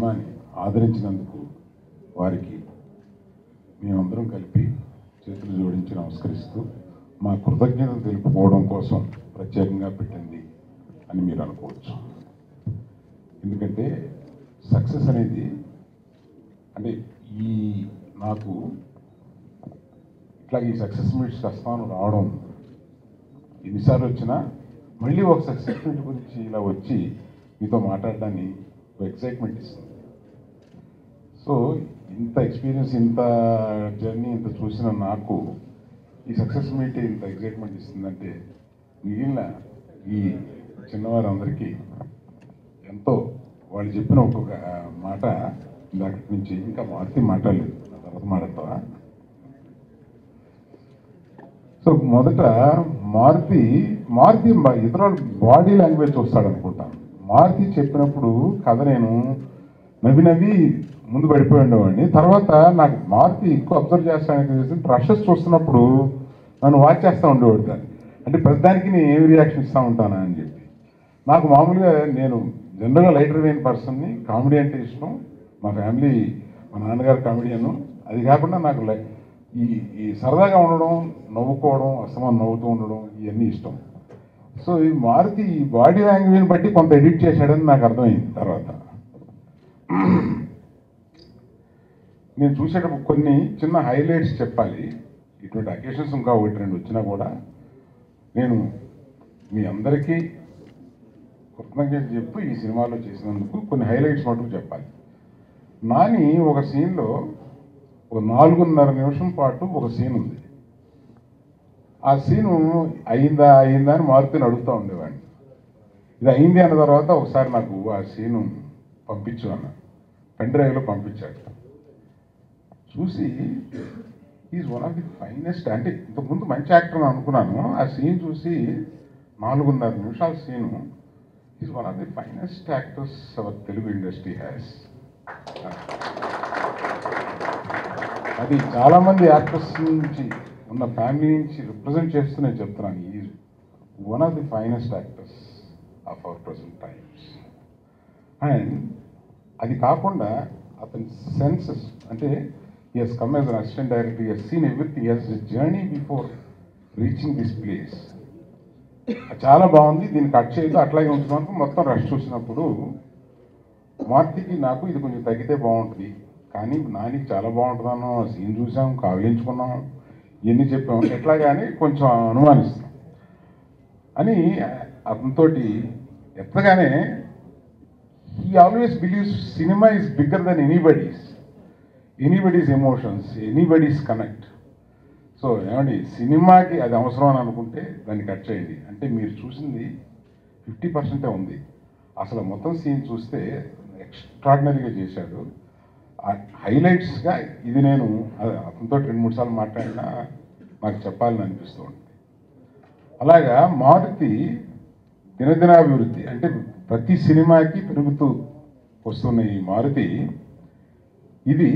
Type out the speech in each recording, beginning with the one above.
సినిమాని ఆదరించినందుకు వారికి మేమందరం కలిపి చేతులు జోడించి నమస్కరిస్తూ మా కృతజ్ఞతలు తెలుపుకోవడం కోసం ప్రత్యేకంగా పెట్టింది అని మీరు అనుకోవచ్చు. ఎందుకంటే సక్సెస్ అనేది అంటే నాకు ఇట్లా ఈ సక్సెస్ మీట్స్కి వస్తాను రావడం ఎన్నిసార్లు వచ్చినా మళ్ళీ ఒక సక్సెస్ మీట్ గురించి ఇలా వచ్చి మీతో మాట్లాడడాన్ని ఒక ఎక్సైట్మెంట్ ఇస్తుంది. సో ఇంత ఎక్స్పీరియన్స్, ఇంత జర్నీ, ఇంత చూసిన నాకు ఈ సక్సెస్ మీట్ ఇంత ఎక్సైట్మెంట్ ఇస్తుందంటే మిగిలిన ఈ చిన్నవారందరికీ ఎంతో వాళ్ళు చెప్పిన ఒక్కొక్క మాట ఇందాక నుంచి ఇంకా మారుతి మాట్లాడలేదు, తర్వాత మాట్లాడతావా? సో మొదట మారుతి ఇతర బాడీ లాంగ్వేజ్ చూస్తాడు అనుకుంటాను. మారుతి చెప్పినప్పుడు కథ నేను నవ్వి ముందు పడిపోయి ఉండేవాడిని. తర్వాత నాకు మారుతి ఎక్కువ అబ్జర్వ్ చేస్తానికి రషెస్ చూస్తున్నప్పుడు నన్ను వాచ్ చేస్తూ ఉండేవాడు దాన్ని. అంటే ప్రతిదానికి నేను ఏమి రియాక్షన్ ఇస్తూ ఉంటానా అని చెప్పి. నాకు మామూలుగా నేను జనరల్గా లైటర్ వెయిన్ పర్సన్ని, కామెడీ అంటే ఇష్టం. మా ఫ్యామిలీ, మా నాన్నగారు కామెడియను. అది కాకుండా నాకు ఈ సరదాగా ఉండడం, నవ్వుకోవడం, అసమానం నవ్వుతూ ఉండడం ఇవన్నీ ఇష్టం. సో ఈ మారుతి బాడీ లాంగ్వేజ్ని బట్టి కొంత ఎడిట్ చేశాడని నాకు అర్థమైంది. తర్వాత నేను చూసేటప్పుడు కొన్ని చిన్న హైలైట్స్ చెప్పాలి. ఇటువంటి అకేషన్స్ ఇంకా ఒకటి రెండు వచ్చినా కూడా నేను మీ అందరికీ కృతజ్ఞత చెప్తూ ఈ సినిమాలో చేసినందుకు కొన్ని హైలైట్స్ మటుకు చెప్పాలి. నాని ఒక సీన్లో ఒక 4.5 నిమిషం పాటు ఒక సీన్ ఉంది. ఆ సీను అయిందా అని మారుతిని అడుగుతూ ఉండేవాడిని. ఇది అయింది అన్న తర్వాత ఒకసారి నాకు ఆ సీను పంపించు అన్న, పెన్ డ్రైవ్లో పంపించాడు. చూసి is one of the finest, అంటే ఇంతకుముందు మంచి యాక్టర్ అనుకున్నాను. ఆ సీన్ చూసి 4.5 నిమిషాల scene, is one of the finest actors our Telugu industry has. అది చాలామంది యాక్టర్స్ నుంచి ఉన్న ఫ్యామిలీ నుంచి రిప్రజెంట్ చేస్తూ నేను చెప్తున్నాను. Is one of the finest actors of our present times. And అది కాకుండా అతని సెన్సెస్, అంటే he has come as an assistant director, he has seen everything, he has a journey before reaching this place. చాలా బాగుంది, దీన్ని cut చేయదు అట్లాగే ఉంటున్నాను. మొత్తం రష్ చూసినప్పుడు మారుతికి నాకు ఇది కొంచెం తగ్గితే బాగుంటుంది, కానీ నానికి చాలా బాగుంటుందన్నో సీన్ చూసాం, కావిలించుకున్నాం, ఇవన్నీ చెప్పాం, ఎట్లా కానీ కొంచెం అనుమానిస్తాం అని అతనితోటి ఎత్తగానే he always believes cinema is bigger than anybody's emotions, anybody's connect. So ఏమండి, సినిమాకి అది అవసరం అని అనుకుంటే దాన్ని కట్ చేయండి అంటే మీరు చూసింది 50% ఉంది. అసలు మొత్తం సీన్ చూస్తే ఎక్స్ట్రాడినరీగా చేశాడు. హైలైట్స్గా ఇది నేను అతనితో 2-3 సార్లు మాట్లాడినా నాకు చెప్పాలని అనిపిస్తూ ఉంటుంది. అలాగా మారుతి దినదినాభివృద్ధి, అంటే ప్రతి సినిమాకి పెరుగుతూ వస్తున్న ఈ మారుతి ఇది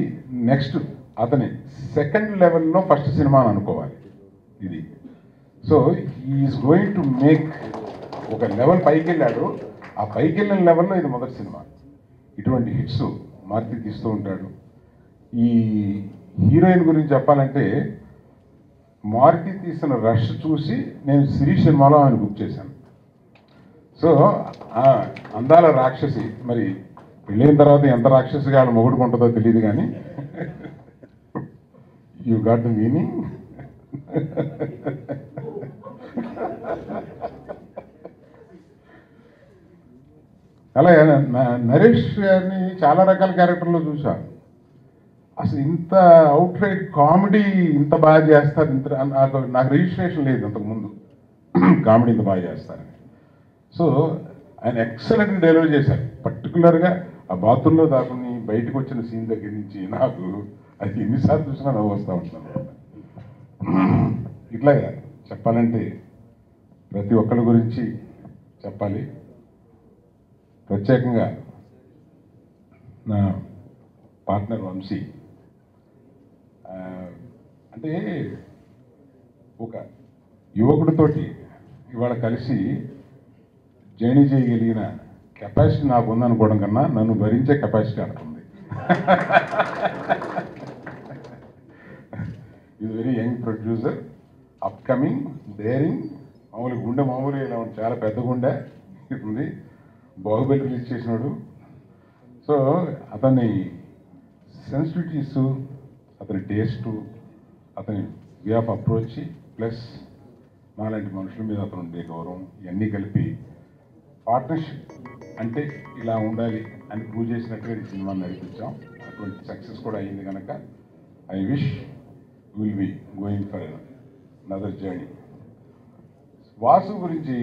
నెక్స్ట్ అతని సెకండ్ లెవెల్లో ఫస్ట్ సినిమా అని అనుకోవాలి ఇది. So is going to make ఒక లెవెల్ పైకి వెళ్ళాడు, ఆ పైకి వెళ్ళిన లెవెల్లో ఇది మొదటి సినిమా. ఇటువంటి హిట్స్ మారుతి తీస్తూ ఉంటాడు. ఈ హీరోయిన్ గురించి చెప్పాలంటే మారుతి తీసిన రష్ చూసి నేను శిరీష్ సినిమాలో ఆయన బుక్ చేశాను. సో అందాల రాక్షసి, మరి పెళ్ళైన తర్వాత ఎంత రాక్షసిగా వాళ్ళ మొగుడుకు ఉంటుందో తెలియదు కానీ యూ గాట్ ద మీనింగ్. అలాగే నరేష్ గారిని చాలా రకాల క్యారెక్టర్లో చూశాను. అసలు ఇంత అవుట్ రైట్ కామెడీ ఇంత బాగా చేస్తారు, నాకు రిజిస్ట్రేషన్ లేదు అంతకుముందు కామెడీ ఇంత బాగా చేస్తారని. సో ఆయన ఎక్సలెంట్గా డెలివరీ చేశారు. పర్టికులర్గా ఆ బాత్రూంలో దాకుని బయటకు వచ్చిన సీన్ దగ్గర నుంచి నాకు అది ఎన్నిసార్లు చూసినా నవ్వు వస్తూ ఉంటున్నాను. ఇట్లాగా చెప్పాలంటే ప్రతి ఒక్కరి గురించి చెప్పాలి. ప్రత్యేకంగా నా పార్ట్నర్ వంశీ, అంటే ఒక యువకుడితోటి ఇవాళ కలిసి జర్నీ చేయగలిగిన కెపాసిటీ నాకు ఉందనుకోవడం కన్నా నన్ను భరించే కెపాసిటీ అంటుంది. Is very young producer, upcoming, daring, మామూలు ఇలా చాలా పెద్ద గుండె ఉంది. బాహుబలి రిలీజ్ చేసినాడు. సో అతని సెన్సిటివిటీస్, అతని టేస్టు, అతని వే ఆఫ్ అప్రోచ్, ప్లస్ నాలాంటి మనుషుల మీద అతను ఉండే గౌరవం, ఇవన్నీ కలిపి పార్ట్నర్షిప్ అంటే ఇలా ఉండాలి అని ప్రూవ్ చేసినట్టుగా ఈ సినిమాని నడిపించాం. అటువంటి సక్సెస్ కూడా అయ్యింది కనుక I wish will be going for another journey. Vasu గురించి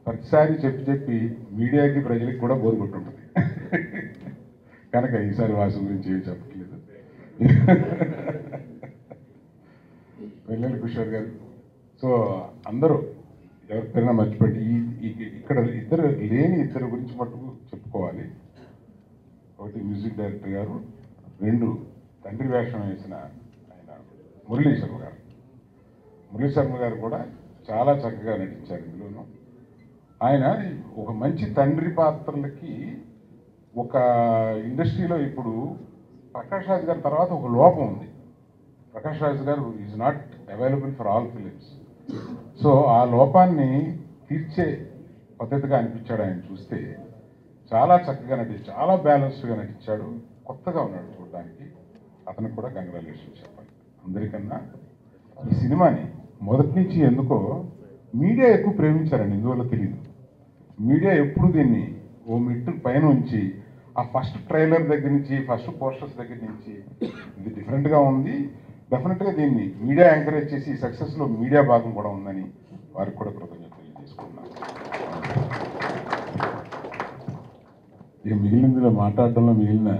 ప్రతిసారి చెప్పి మీడియాకి ప్రజలకు కూడా బోరు కొట్టుంటుంది కనుక ఈసారి వాసు గురించి ఏమి చెప్పట్లేదు. వెల్లెల కిషోర్ గారు, సో అందరూ ఎవరికైనా మర్చిపెట్టి ఇక్కడ ఇద్దరు గురించి మటుకు చెప్పుకోవాలి. ఒకటి మ్యూజిక్ డైరెక్టర్ గారు, రెండు తండ్రి వేషం వేసిన ఆయన మురళీ శర్మ గారు కూడా చాలా చక్కగా నటించారు ఇందులోనూ. ఆయన ఒక మంచి తండ్రి పాత్రలకి ఒక ఇండస్ట్రీలో ఇప్పుడు ప్రకాష్ రాజ్ గారి తర్వాత ఒక లోపం ఉంది. ప్రకాష్ రాజ్ గారు is not available for all films. So ఆ లోపాన్ని తీర్చే పద్ధతిగా అనిపించాడు ఆయన చూస్తే. చాలా చక్కగా చాలా బ్యాలెన్స్డ్గా నటించాడు. కొత్తగా ఉన్నాడు చూడడానికి. అతనికి కూడా కంగ్రాచులేషన్స్ చెప్పాలి. అందరికన్నా ఈ సినిమాని మొదటి నుంచి ఎందుకో మీడియా ఎక్కువ ప్రేమించారండి, ఎందువల్ల తెలియదు. మీడియా ఎప్పుడు దీన్ని ఓ మెట్టు పైన ఉంచి ఆ ఫస్ట్ ట్రైలర్ దగ్గర నుంచి, ఫస్ట్ పోస్టర్స్ దగ్గర నుంచి ఇది డిఫరెంట్గా ఉంది, డెఫినెట్గా దీన్ని మీడియా ఎంకరేజ్ చేసి ఈ సక్సెస్లో మీడియా భాగం కూడా ఉందని వారికి కూడా కృతజ్ఞతలు తెలియజేసుకున్నాను. ఇక మిగిలినదిలో మాట్లాడడంలో మిగిలిన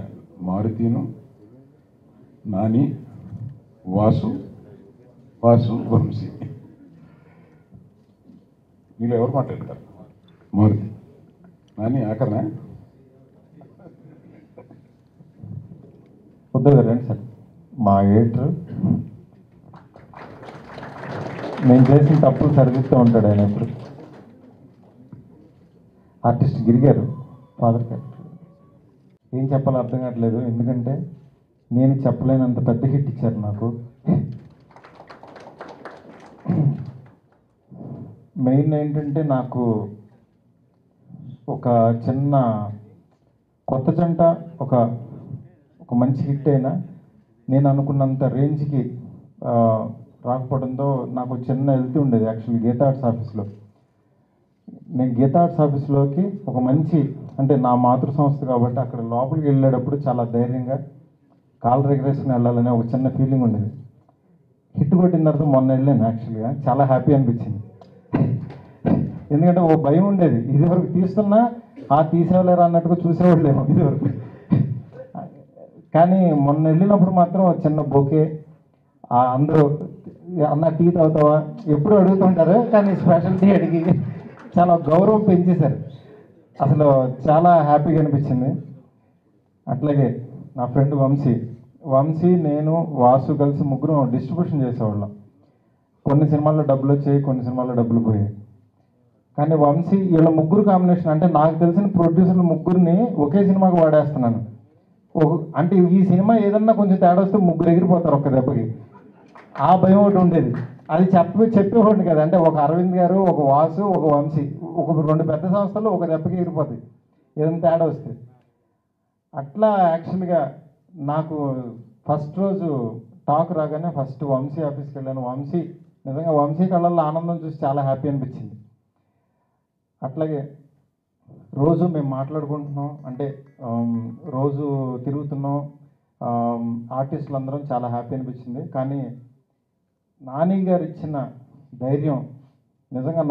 మారుతీను, నాని, వాసు, వంశీ, వీళ్ళు ఎవరు మాట్లాడతారు? మారుతి, నాని ఆఖరణ రండి సార్. మా ఎడిటర్ నేను చేసిన తప్పులు సరిదిస్తూ ఉంటాడు ఆయన ఎప్పుడు. ఆర్టిస్ట్ గిరిగారు, ఫాదర్ క్యారెక్టర్ ఏం చెప్పాలో అర్థం కావట్లేదు. ఎందుకంటే నేను చెప్పలేనంత పెద్ద హిట్ ఇచ్చారు నాకు. మెయిన్ ఏంటంటే నాకు ఒక చిన్న కొత్త జంట ఒక మంచి హిట్ అయినా నేను అనుకున్నంత రేంజ్కి రాకపోవడంతో నాకు చిన్న వెళ్తూ ఉండేది. యాక్చువల్లీ గీతా ఆర్ట్స్ ఆఫీస్లో నేను గీతా ఆర్ట్స్ ఆఫీస్లోకి ఒక మంచి, అంటే నా మాతృ సంస్థ కాబట్టి అక్కడ లోపలికి వెళ్ళేటప్పుడు చాలా ధైర్యంగా కాళ్ళు ఎగరేసుకుని వెళ్ళాలనే ఒక చిన్న ఫీలింగ్ ఉండేది. హిట్ కొట్టిన తర్వాత మొన్న వెళ్ళాను. యాక్చువల్గా చాలా హ్యాపీ అనిపించింది. ఎందుకంటే ఓ భయం ఉండేది, ఇదివరకు తీస్తున్నా తీసేవాళ్ళేరా అన్నట్టుగా చూసేవాళ్ళేమో ఇదివరకు. కానీ మొన్న వెళ్ళినప్పుడు మాత్రం చిన్న బొకే, అందరూ అన్న టీ తాగుతావా ఎప్పుడు అడుగుతుంటారు, కానీ స్పెషల్ టీ అడిగి చాలా గౌరవం పెంచేశారు. అసలు చాలా హ్యాపీగా అనిపించింది. అట్లాగే నా ఫ్రెండ్ వంశీ, నేను, వాసు కలిసి ముగ్గురు డిస్ట్రిబ్యూషన్ చేసేవాళ్ళం. కొన్ని సినిమాల్లో డబ్బులు వచ్చాయి, కొన్ని సినిమాల్లో డబ్బులు పోయాయి. కానీ వంశీ వీళ్ళ ముగ్గురు కాంబినేషన్, అంటే నాకు తెలిసిన ప్రొడ్యూసర్లు ముగ్గురిని ఒకే సినిమాకి వాడేస్తున్నాను. అంటే ఈ సినిమా ఏదన్నా కొంచెం తేడా వస్తే ముగ్గురు ఎగిరిపోతారు ఒక్క దెబ్బకి. ఆ భయం ఒకటి ఉండేది. అది చెప్పేవాడిని కదా, అంటే ఒక అరవింద్ గారు, ఒక వాసు, ఒక వంశీ, రెండు పెద్ద సంస్థలు ఒక దెబ్బకి ఎగిరిపోతాయి ఏదైనా తేడా వస్తే. అట్లా యాక్చువల్గా నాకు ఫస్ట్ రోజు టాక్ రాగానే ఫస్ట్ వంశీ ఆఫీస్కి వెళ్ళాను. నిజంగా వంశీ కళ్ళల్లో ఆనందం చూసి చాలా హ్యాపీ అనిపించింది. అట్లాగే రోజు మేము మాట్లాడుకుంటున్నాం, అంటే రోజు తిరుగుతున్నాం, ఆర్టిస్టులు అందరం చాలా హ్యాపీ అనిపించింది. కానీ నాని గారు ఇచ్చిన ధైర్యం నిజంగా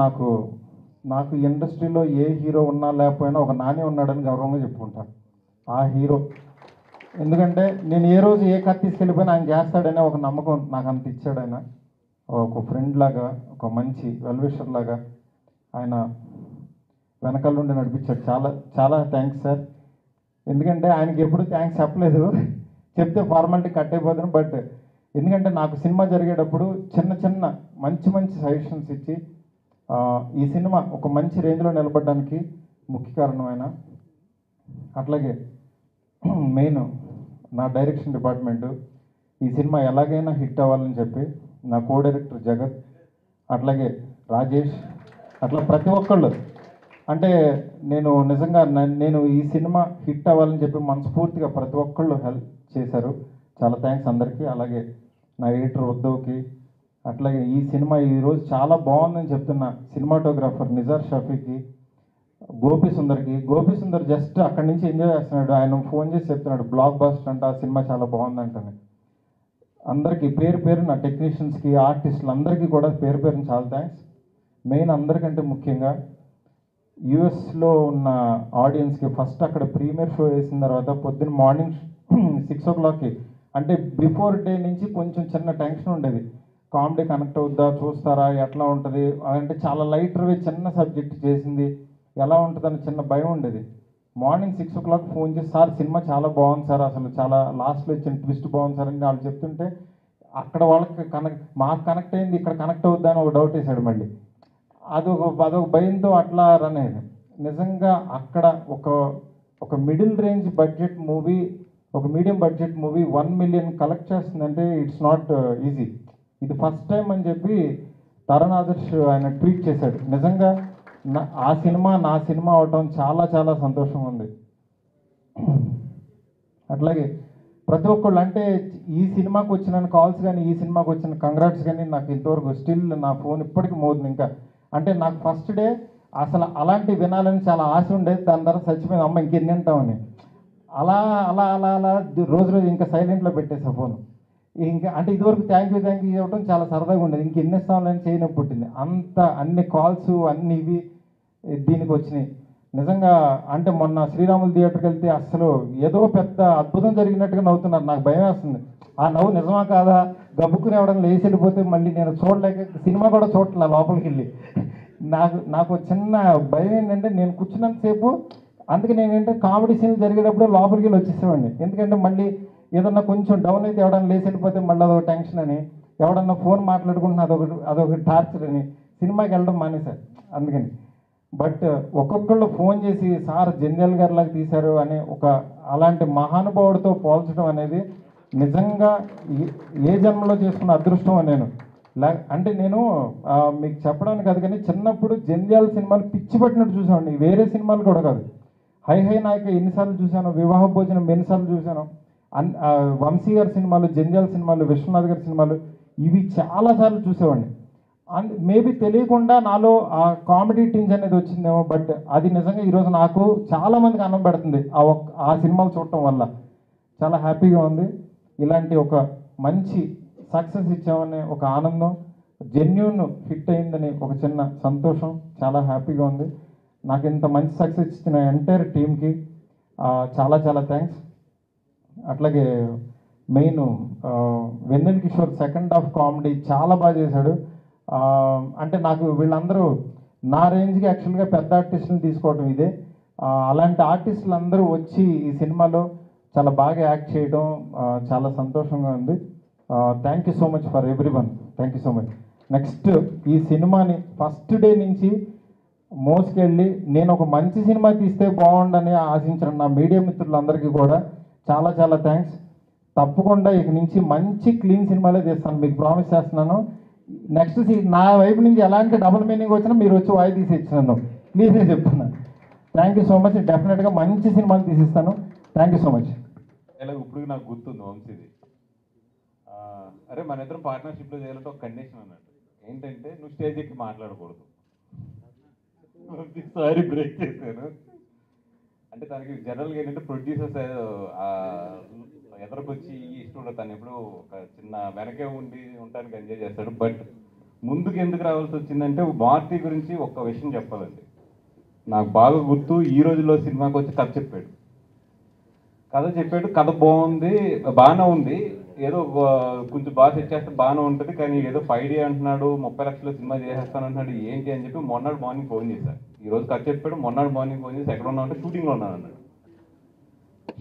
నాకు ఇండస్ట్రీలో ఏ హీరో ఉన్నా లేకపోయినా ఒక నాని ఉన్నాడని గౌరవంగా చెప్పుకుంటాను. ఆ హీరో, ఎందుకంటే నేను ఏ రోజు ఏ కథ తీసుకెళ్ళిపోయినా ఆయన చేస్తాడనే ఒక నమ్మకం నాకు అంత ఇచ్చాడు. ఆయన ఒక ఫ్రెండ్ లాగా, ఒక మంచి వెల్విషర్ లాగా ఆయన వెనకాల నుండి నడిపించాడు. చాలా చాలా థ్యాంక్స్ సార్. ఎందుకంటే ఆయనకి ఎప్పుడు థ్యాంక్స్ చెప్పలేదు, చెప్తే ఫార్మాలిటీ కట్ అయిపోతాను. బట్ ఎందుకంటే నాకు సినిమా జరిగేటప్పుడు చిన్న మంచి సజెషన్స్ ఇచ్చి ఈ సినిమా ఒక మంచి రేంజ్లో నిలబడడానికి ముఖ్య కారణం ఆయన. అట్లాగే మెయిన్ నా డైరెక్షన్ డిపార్ట్మెంటు ఈ సినిమా ఎలాగైనా హిట్ అవ్వాలని చెప్పి నా కో డైరెక్టర్ జగత్, అట్లాగే రాజేష్, అట్లా ప్రతి ఒక్కళ్ళు అంటే నేను నిజంగా నేను ఈ సినిమా హిట్ అవ్వాలని చెప్పి మనస్ఫూర్తిగా ప్రతి ఒక్కళ్ళు హెల్ప్ చేశారు. చాలా థ్యాంక్స్ అందరికీ. అలాగే నా ఎడిటర్ ఉద్దవ్కి, అట్లాగే ఈ సినిమా ఈరోజు చాలా బాగుందని చెప్తున్న సినిమాటోగ్రాఫర్ నిజార్ షఫీకి, గోపి సుందర్ జస్ట్ అక్కడి నుంచి ఎంజాయ్ చేస్తున్నాడు. ఆయన ఫోన్ చేసి చెప్తున్నాడు బ్లాక్ బస్టర్ అంట, ఆ సినిమా చాలా బాగుందంటని. అందరికీ పేరు పేరు నా టెక్నీషియన్స్కి, ఆర్టిస్టులు అందరికీ కూడా పేరు పేరుని చాలా థ్యాంక్స్. మెయిన్ అందరికంటే ముఖ్యంగా యుఎస్లో ఉన్న ఆడియన్స్కి ఫస్ట్ అక్కడ ప్రీమియర్ షో వేసిన తర్వాత పొద్దున్న మార్నింగ్ 6 o'clockకి అంటే బిఫోర్ డే నుంచి కొంచెం చిన్న టెన్షన్ ఉండేది. కామెడీ కనెక్ట్ అవుద్దా, చూస్తారా, ఎట్లా ఉంటుంది అంటే చాలా లైటర్ వే చిన్న సబ్జెక్ట్ చేసింది, ఎలా ఉంటుందని చిన్న భయం ఉండేది. మార్నింగ్ 6 o'clock ఫోన్ చేసి సార్ సినిమా చాలా బాగుంది సార్, అసలు చాలా లాస్ట్లో ఇచ్చిన ట్విస్ట్ బాగుంది సార్ అని వాళ్ళు చెప్తుంటే అక్కడ వాళ్ళకి మాకు కనెక్ట్ అయింది, ఇక్కడ కనెక్ట్ అవుద్దా అని ఒక డౌట్ వేసాడు. మళ్ళీ అదొక భయంతో అట్లా రన్ అయ్యేది. నిజంగా అక్కడ ఒక మిడిల్ రేంజ్ బడ్జెట్ మూవీ, ఒక medium budget movie 1 million collect చేస్తుందంటే ఇట్స్ నాట్ ఈజీ. ఇది ఫస్ట్ టైం అని చెప్పి తరుణ్ ఆదర్శ్ ఆయన ట్వీట్ చేశాడు. నిజంగా ఆ సినిమా నా సినిమా అవటం చాలా చాలా సంతోషంగా ఉంది. అట్లాగే ప్రతి ఒక్కళ్ళు అంటే ఈ సినిమాకి వచ్చిన కాల్స్ కానీ, ఈ సినిమాకి వచ్చిన కంగ్రాట్స్ కానీ నాకు ఇంతవరకు స్టిల్ నా ఫోన్ ఇప్పటికీ మోదుంది. ఇంకా అంటే నాకు ఫస్ట్ డే అసలు అలాంటి వినాలని చాలా ఆశ ఉండేది. దాని తర్వాత చచ్చిపోయింది, అమ్మ ఇంకెన్ని వింటామని. అలా అలా అలా అలా రోజు ఇంకా సైలెంట్లో పెట్టేసా ఫోన్. ఇంకా అంటే ఇదివరకు థ్యాంక్ యూ చెప్పడం చాలా సరదాగా ఉండేది. ఇంకెన్ని ఇస్తామని చేయనప్పుడు పుట్టింది. అన్ని కాల్స్ అన్ని ఇవి దీనికి వచ్చినాయి. నిజంగా అంటే మొన్న శ్రీరాములు థియేటర్కి వెళ్తే అసలు ఏదో పెద్ద అద్భుతం జరిగినట్టుగా నవ్వుతున్నారు. నాకు భయం వేస్తుంది, ఆ నవ్వు నిజమా కాదా, గబుక్కుని ఎవడన్నా లేచి వెళ్ళిపోతే మళ్ళీ నేను చూడలేక సినిమా కూడా చూడట్లా లోపలికి వెళ్ళి. నాకు చిన్న భయం ఏంటంటే నేను కూర్చున్నంతసేపు, అందుకే నేనేంటే కామెడీ సీన్లు జరిగేటప్పుడు లోపలికి వెళ్ళి వచ్చేసేవాడిని. ఎందుకంటే మళ్ళీ ఏదన్నా కొంచెం డౌన్ అయితే ఎవడన్నా లేచి వెళ్ళిపోతే మళ్ళీ అదొక టెన్షన్ అని, ఎవడన్నా ఫోన్ మాట్లాడుకుంటున్నా అదొక టార్చర్ అని సినిమాకి వెళ్ళడం మానేశారు. అందుకని బట్ ఒక్కొక్కళ్ళు ఫోన్ చేసి సార్ జంధ్యాల గారి లాగా తీశారు అని అలాంటి మహానుభావుడితో పోల్చడం అనేది నిజంగా ఏ జన్మలో చేసుకున్న అదృష్టం అని అంటే నేను మీకు చెప్పడానికి కాదు కానీ చిన్నప్పుడు జంధ్యాల సినిమాలు పిచ్చి పట్టినట్టు చూసామండి. వేరే సినిమాలు కూడా కాదు. హై నాయక ఎన్నిసార్లు చూశాను, వివాహ భోజనం ఎన్నిసార్లు చూశాను, వంశీ గారి సినిమాలు, జంధ్యాల సినిమాలు, విశ్వనాథ్ గారి సినిమాలు ఇవి చాలాసార్లు చూసేవాడిని. మేబీ తెలియకుండా నాలో ఆ కామెడీ టింజ్ అనేది వచ్చిందేమో. బట్ అది నిజంగా ఈరోజు నాకు చాలామందికి అన్నం పెడుతుంది ఆ సినిమాలు చూడటం వల్ల. చాలా హ్యాపీగా ఉంది. ఇలాంటి ఒక మంచి సక్సెస్ ఇచ్చామనే ఒక ఆనందం, జెన్యూన్ హిట్ అయిందని ఒక చిన్న సంతోషం, చాలా హ్యాపీగా ఉంది. నాకు ఇంత మంచి సక్సెస్ ఇచ్చిన ఎంటైర్ టీమ్కి చాలా చాలా థ్యాంక్స్. అట్లాగే మెయిన్ వెన్నెల కిషోర్ సెకండ్ హాఫ్ కామెడీ చాలా బాగా చేశాడు. అంటే నాకు వీళ్ళందరూ నా రేంజ్కి యాక్చువల్గా పెద్ద ఆర్టిస్టులను తీసుకోవడం ఇదే. అలాంటి ఆర్టిస్టులు అందరూ వచ్చి ఈ సినిమాలో చాలా బాగా యాక్ట్ చేయడం చాలా సంతోషంగా ఉంది. Thank you so much for everyone. Thank you so much. Next ఈ సినిమాని ఫస్ట్ డే నుంచి మోసుకెళ్ళి నేను ఒక మంచి సినిమా తీస్తే బాగుండని ఆశించిన నా మీడియా మిత్రులందరికీ కూడా చాలా చాలా థ్యాంక్స్. తప్పకుండా ఇక నుంచి మంచి క్లీన్ సినిమాలే తీస్తాను, మీకు ప్రామిస్ చేస్తున్నాను. నెక్స్ట్ నా వైపు నుంచి ఎలాంటి డబుల్ మీనింగ్ వచ్చినా మీరు వచ్చి వాయి తీసి ఇచ్చినాను, క్లియర్గా చెప్తున్నాను. Thank you so much. డెఫినెట్గా మంచి సినిమాలు తీసిస్తాను. Thank you so much. ఇలా ఇప్పుడు నాకు గుర్తుంది వంశీది. అరే మన ఇద్దరం పార్ట్నర్షిప్లో చేయాలంటే ఒక కండిషన్ అన్నట్టు ఏంటంటే నువ్వు స్టేజ్ ఎక్కి మాట్లాడకూడదు. సారీ బ్రేక్ చేశాను. అంటే తనకి జనరల్గా ఏంటంటే ప్రొడ్యూసర్స్ ఎదరికొచ్చి ఇష్టం ఉండదు. తను ఎప్పుడు ఒక చిన్న వెనకే ఉండి ఉండడానికి ఎంజాయ్ చేస్తాడు. బట్ ముందుకు ఎందుకు రావాల్సి వచ్చిందంటే భారతి గురించి ఒక్క విషయం చెప్పాలండి. నాకు బాగా గుర్తు, ఈ రోజుల్లో సినిమాకి వచ్చి కథ చెప్పాడు. కథ బాగుంది, బాగానే ఉంది, ఏదో కొంచెం బాగా సెట్ చేస్తే బాగానే ఉంటుంది, కానీ ఏదో 5D అంటున్నాడు, 30 లక్షల సినిమా చేసేస్తాను అంటున్నాడు, ఏంటి అని చెప్పి మొన్నటి మార్నింగ్ ఫోన్ చేశాను. ఈరోజు కథ చెప్పాడు, మొన్నటి మార్నింగ్ ఫోన్ చేసి ఎక్కడ ఉన్నావు అంటే షూటింగ్లో ఉన్నాను అన్నాడు.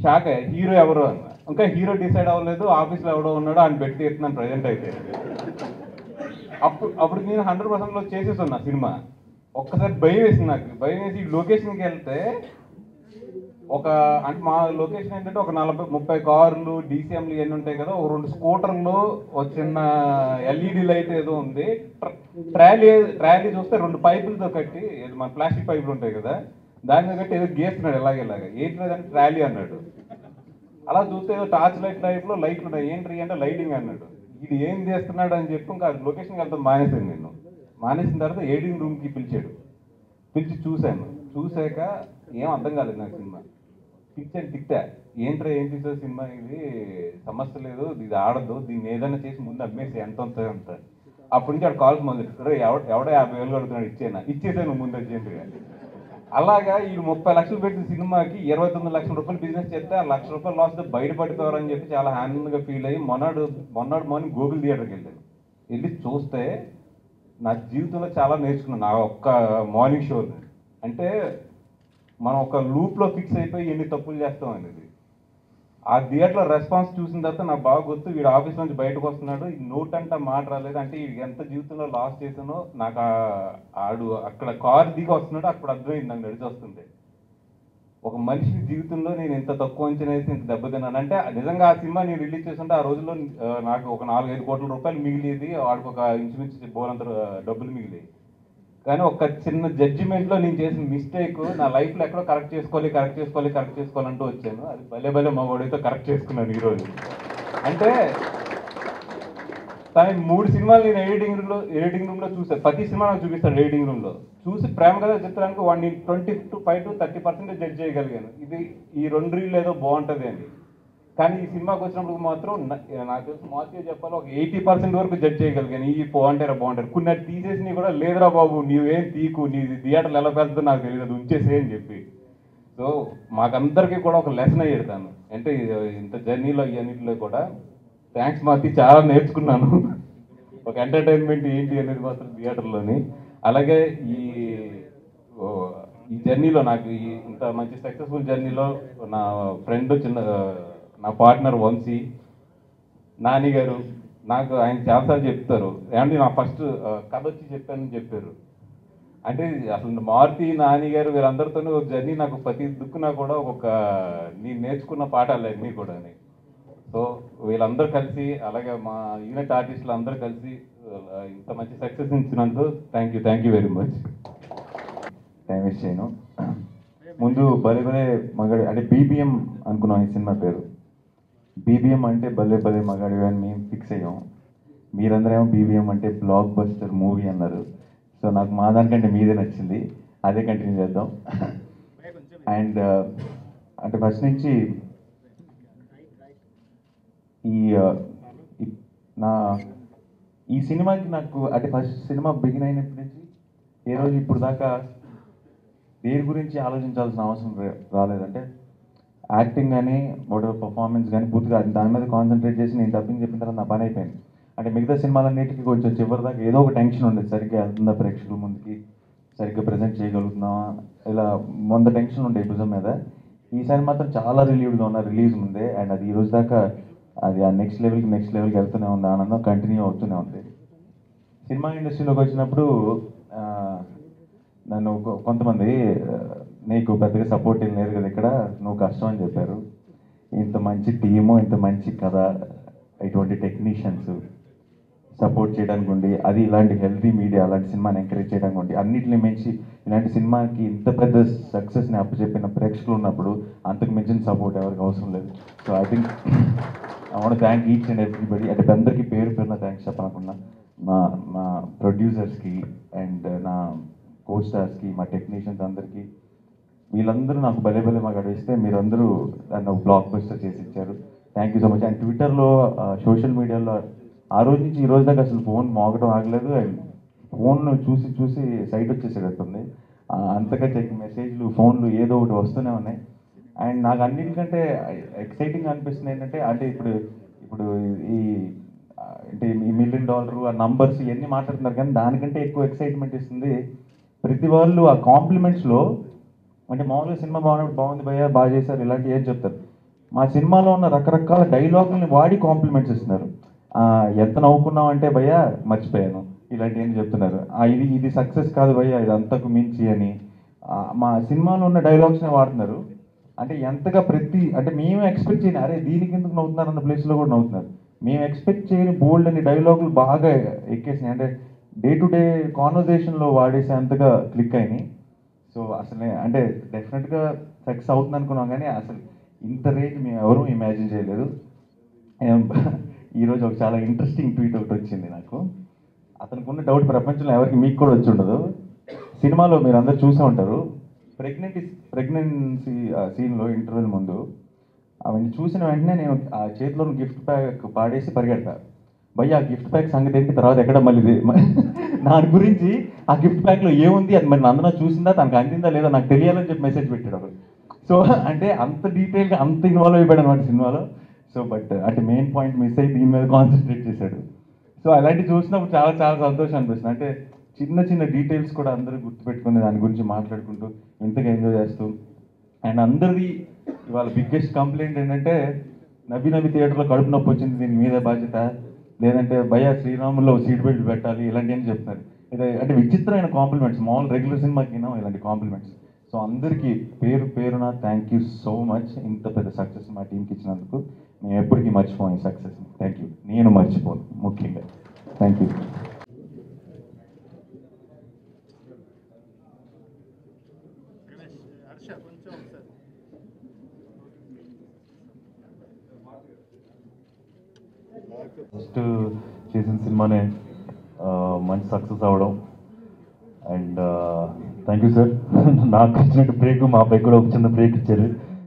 షాక్ అయ్యా. హీరో ఎవరు అన్న, ఇంకా హీరో డిసైడ్ అవ్వలేదు, ఆఫీస్లో ఎవడో ఉన్నాడో ఆయన పెట్టి తీస్తున్నాను ప్రజెంట్ అయితే. అప్పుడు నేను 100%లో చేసేస్తున్నా సినిమా. ఒక్కసారి భయం వేసింది నాకు. భయం వేసి లొకేషన్కి వెళ్తే ఒక అంటే మా లొకేషన్ ఏంటంటే ఒక 40-30 కార్లు డీసీఎంలు ఇవన్నీ ఉంటాయి కదా, ఒక 2 స్కూటర్లు, ఒక చిన్న ఎల్ఈడి లైట్ ఏదో ఉంది, ట్రాలీ చూస్తే 2 పైపులతో కట్టి, మన ప్లాస్టిక్ పైపులు ఉంటాయి కదా దాని మీద కట్టి ఏదో గీస్తున్నాడు ఇలాగేలాగా, ఏంటి లేదంటే ట్రాలీ అన్నాడు. అలా చూస్తే ఏదో టార్చ్ లైట్ టైప్లో లైట్లు ఉన్నాయి, ఏంటి అంటే లైటింగ్ అన్నాడు. ఇది ఏం చేస్తున్నాడు అని చెప్పి ఇంకా లొకేషన్కి వెళ్తాం మానేశాను. నేను మానేసిన తర్వాత ఎడిటింగ్ రూమ్కి పిలిచి చూశాను. చూశాక ఏం అర్థం కాలేదు నాకు సినిమా. తిట్టా, ఏంట్రా ఏం తీసే సినిమా, ఇది సమస్య లేదు, ఇది ఆడద్దు, దీన్ని ఏదైనా చేసి ముందు అమ్మేసి ఎంత ఉంటుంది అంత. అప్పటి నుంచి ఆడు కాల్స్ మొదలు ఎవడో 50,000 కడుతున్నాడు, ఇచ్చేసాను ముందు అర్జెంటుగా. అలాగా ఈ 30 లక్షలు పెట్టిన సినిమాకి 29 లక్షల రూపాయలు బిజినెస్ చేస్తే ఆ 1,00,000 రూపాయలు లాస్తో బయటపడిపోవారని చెప్పి చాలా ఆనందంగా ఫీల్ అయ్యి మొన్నడు మార్నింగ్ గూగుల్ థియేటర్కి వెళ్ళి చూస్తే నా జీవితంలో చాలా నేర్చుకున్నాను నా ఒక్క మార్నింగ్ షో. అంటే మనం ఒక లూప్లో ఫిక్స్ అయిపోయి ఎన్ని తప్పులు చేస్తాం అనేది. ఆ థియేటర్లో రెస్పాన్స్ చూసిన తర్వాత నాకు బాగా గుర్తు, వీడు ఆఫీస్ నుంచి బయటకు వస్తున్నాడు, ఈ నోట్ మాట రాలేదు అంటే వీడికి ఎంత జీవితంలో లాస్ చేసానో నాకు ఆడు అక్కడ కారు దిగి వస్తున్నాడు అప్పుడు అర్థమైంది నాకు నడిచి వస్తుంది. ఒక మనిషి జీవితంలో నేను ఇంత తక్కువ అంచనా వేసి ఇంత దెబ్బతిన్నాను అంటే నిజంగా ఆ సినిమా నేను రిలీజ్ చేస్తుంటే ఆ రోజుల్లో నాకు ఒక 4-5 కోట్ల రూపాయలు మిగిలేది, వాడికి ఒక ఇంచుమించు బోలంత డబ్బులు మిగిలేది. కానీ ఒక చిన్న జడ్జిమెంట్లో నేను చేసిన మిస్టేక్ నా లైఫ్లో ఎక్కడో కరెక్ట్ చేసుకోవాలంటూ వచ్చాను. అది భలే మా వాడితో కరెక్ట్ చేసుకున్నాను ఈరోజు. అంటే కానీ 3 సినిమాలు నేను ఎడిటింగ్ రూమ్లో చూసాను. ప్రతి సినిమా నాకు చూపిస్తాను ఎడిటింగ్ రూమ్లో. చూసి ప్రేమ కథ చిత్రానికి వాడిని 25-30% జడ్జ్ చేయగలిగాను. ఇది ఈ 2 రీళ్ళు ఏదో బాగుంటుంది అని. కానీ ఈ సినిమాకి వచ్చినప్పుడు మాత్రం నాకు తెలిసి మాత్రం చెప్పాలి ఒక 80% వరకు జడ్జ్ చేయగలిగాను. ఈ బాగుంటారు కొన్ని అది తీసేసి కూడా లేదురా బాబు నీవేం తీకు, నీ థియేటర్లు ఎలా పెడుతుందో నాకు తెలియదు, అది ఉంచేసే అని చెప్పి. సో మాకందరికీ కూడా ఒక లెసన్ అయ్యేదాను. అంటే ఇంత జర్నీలో ఇవన్నిటిలో కూడా థ్యాంక్స్ మాతి, చాలా నేర్చుకున్నాను ఒక ఎంటర్టైన్మెంట్ ఏంటి అనేది మాత్రం థియేటర్లోని. అలాగే ఈ జర్నీలో నాకు ఇంత మంచి సక్సెస్ఫుల్ జర్నీలో నా ఫ్రెండ్ నా పార్ట్నర్ వంశీ నాని గారు, నాకు ఆయన చాలాసార్లు చెప్తారు ఏమంటే నా ఫస్ట్ కథ వచ్చి చెప్పానని చెప్పారు. అంటే అసలు మారుతి నాని గారు వీళ్ళందరితోనూ జర్నీ నాకు ప్రతి దుక్కునా కూడా ఒక నేను నేర్చుకున్న పాఠాలు అన్నీ కూడా. సో వీళ్ళందరూ కలిసి అలాగే మా యూనిట్ ఆర్టిస్టులు అందరూ కలిసి ఇంత మంచి సక్సెస్ ఇచ్చినందుకు thank you very much. Time waste చేయను. ముందు భలే మగాడి అంటే బీబీఎం అనుకున్నాం ఈ సినిమా పేరు. బీబీఎం అంటే భలే మగాడివి అని మేము ఫిక్స్ అయ్యాం. మీరందరేమో బీబీఎం అంటే బ్లాక్ బస్టర్ మూవీ అన్నారు. సో నాకు మా దానికంటే మీదే నచ్చింది, అదే కంటిన్యూ చేద్దాం. అండ్ అంటే ఫస్ట్ నుంచి ఈ సినిమాకి నాకు అంటే ఫస్ట్ సినిమా బిగిన్ అయినప్పటి నుంచి ఏ రోజు ఇప్పుడు దాకా దేని గురించి ఆలోచించాల్సిన అవసరం రాలేదంటే యాక్టింగ్ కానీ మోడల్ పర్ఫార్మెన్స్ కానీ పూర్తిగా దాని మీద కాన్సన్ట్రేట్ చేసి నేను డబ్బింగ్ చెప్పిన తర్వాత నా పని అయిపోయింది. అంటే మిగతా సినిమాలన్నిటికీ కొంచెం చివరి దాకా ఏదో ఒక టెన్షన్ ఉండేది, సరిగ్గా వెళ్తుందా ప్రేక్షకుల ముందుకి, సరిగ్గా ప్రజెంట్ చేయగలుగుతున్నావా, ఇలా 100 టెన్షన్ ఉండే భుజం మీద. ఈసారి మాత్రం చాలా రిలీవ్డ్గా ఉన్నా రిలీజ్ ముందే. అండ్ అది ఈ రోజు దాకా అది ఆ నెక్స్ట్ లెవెల్కి వెళ్తూనే ఉంది, ఆనందం కంటిన్యూ అవుతూనే ఉంది. సినిమా ఇండస్ట్రీలోకి వచ్చినప్పుడు నన్ను కొంతమంది నీకు పెద్దగా సపోర్ట్ ఏం లేదు కదా ఇక్కడ, నువ్వు కష్టం అని చెప్పారు. ఇంత మంచి టీము, ఇంత మంచి కథ, ఇటువంటి టెక్నీషియన్స్ సపోర్ట్ చేయడానికి ఉండి, అది ఇలాంటి హెల్తీ మీడియా అలాంటి సినిమాని ఎంకరేజ్ చేయడానికి ఉండి, అన్నింటిని మించి ఇలాంటి సినిమాకి ఇంత పెద్ద సక్సెస్ని అప్పచెప్పిన ప్రేక్షకులు ఉన్నప్పుడు అంతకు మించిన సపోర్ట్ ఎవరికి అవసరం లేదు. So I think I want thank each and everybody. అంటే అందరికీ పేరున థ్యాంక్స్ చెప్పాలనుకున్నా, మా ప్రొడ్యూసర్స్కి అండ్ నా కో స్టార్స్కి, మా టెక్నీషియన్స్ అందరికీ. వీళ్ళందరూ నాకు భలే మాకు అడిగిస్తే మీరందరూ దాన్ని ఒక బ్లాక్ బస్టర్ చేసి ఇచ్చారు. Thank you so much. And ట్విట్టర్లో సోషల్ మీడియాలో ఆ రోజు నుంచి ఈ రోజు దాకా అసలు ఫోన్ మోగడం ఆగలేదు. అండ్ ఫోన్ చూసి సైట్ వచ్చేసేటట్టుంది, అంతగా మెసేజ్లు ఫోన్లు ఏదో ఒకటి వస్తూనే ఉన్నాయి. అండ్ నాకు అన్నిటికంటే ఎక్సైటింగ్ అనిపిస్తుంది ఏంటంటే అంటే ఇప్పుడు ఈ అంటే ఈ $1 మిలియన్ ఆ నంబర్స్ ఇవన్నీ మాట్లాడుతున్నారు, కానీ దానికంటే ఎక్కువ ఎక్సైట్మెంట్ ఇస్తుంది ప్రతి వాళ్ళు ఆ కాంప్లిమెంట్స్లో. అంటే మామూలుగా సినిమా బాగుంది భయ్యా, బాగా చేశారు ఇలాంటివి ఏం చెప్తారు. మా సినిమాలో ఉన్న రకరకాల డైలాగుల్ని వాడి కాంప్లిమెంట్స్ ఇస్తున్నారు. ఎంత నవ్వుకున్నావు అంటే భయ్యా మర్చిపోయాను, ఇలాంటివి ఏం చెప్తున్నారు. ఇది సక్సెస్ కాదు భయ్యా, ఇది అంతకు మించి అని మా సినిమాలో ఉన్న డైలాగ్స్నే వాడుతున్నారు. అంటే ఎంతగా అంటే మేము ఎక్స్పెక్ట్ చేయని అరే దీనికి ఎందుకు నవ్వుతున్నారు అన్న ప్లేస్లో కూడా నవ్వుతున్నారు. మేము ఎక్స్పెక్ట్ చేయని బోల్డ్ అని డైలాగులు బాగా ఎక్కేసినాయి. అంటే డే టు డే కాన్వర్జేషన్లో వాడేసేంతగా క్లిక్ అయినాయి. సో అసలు అంటే డెఫినెట్గా సక్సెస్ అవుతుంది అనుకున్నాం, కానీ అసలు ఇంత రేంజ్ మేము ఎవరూ ఇమాజిన్ చేయలేదు. ఈరోజు ఒక చాలా ఇంట్రెస్టింగ్ ట్వీట్ ఒకటి వచ్చింది నాకు. అతనికి ఉన్న డౌట్ ప్రపంచంలో ఎవరికి మీకు కూడా వచ్చి ఉండదు. సినిమాలో మీరు అందరు చూసే ఉంటారు, ప్రెగ్నెన్సీ సీన్లో ఇంటర్వెల్ ముందు అవన్నీ చూసిన వెంటనే నేను ఆ చేతిలో గిఫ్ట్ ప్యాక్ పాడేసి పరిగెడతా. భయ్య ఆ గిఫ్ట్ ప్యాక్ సంగతి ఏంటి, తర్వాత ఎక్కడ మళ్ళీ దాని గురించి ఆ గిఫ్ట్ ప్యాక్లో ఏముంది, అది మరి నందన చూసిందా, తనకు అందిందా లేదా నాకు తెలియాలని చెప్పి మెసేజ్ పెట్టాడు. సో అంటే అంత డీటెయిల్గా అంత ఇన్వాల్వ్ అయిపోయాడు అనమాట సినిమాలో. సో బట్ అంటే మెయిన్ పాయింట్ మిస్ అయ్యి దీని మీద కాన్సన్ట్రేట్ చేశాడు. సో అలాంటివి చూసినప్పుడు చాలా చాలా సంతోషం అనిపిస్తుంది. అంటే చిన్న చిన్న డీటెయిల్స్ కూడా అందరూ గుర్తుపెట్టుకుని దాని గురించి మాట్లాడుకుంటూ ఇంతగా ఎంజాయ్ చేస్తూ. అండ్ అందరిది ఇవాళ బిగ్గెస్ట్ కంప్లైంట్ ఏంటంటే నవ్వి థియేటర్లో కడుపు నొప్పి వచ్చింది, దీని మీద బాధ్యత, లేదంటే భయ శ్రీరాముల్లో సీట్ బెల్ట్ పెట్టాలి, ఇలాంటివన్నీ చెప్తున్నారు. ఇది అంటే విచిత్రమైన కాంప్లిమెంట్స్, మామూలు రెగ్యులర్ సినిమాకి ఇలాంటి కాంప్లిమెంట్స్. సో అందరికీ పేరు పేరున థ్యాంక్ యూ సో మచ్. ఇంత పెద్ద సక్సెస్ మా టీంకి ఇచ్చినందుకు మేము ఎప్పటికీ మర్చిపోయాం ఈ సక్సెస్. Thank you. నేను మర్చిపోను ముఖ్యంగా. Thank you. ఫస్ట్ చేసిన సినిమానే మంచి సక్సెస్ అవ్వడం. And thank you sir. నాకు ఇచ్చినట్టు బ్రేక్ మా అబ్బాయికి కూడా ఒక చిన్న బ్రేక్ ఇచ్చారు.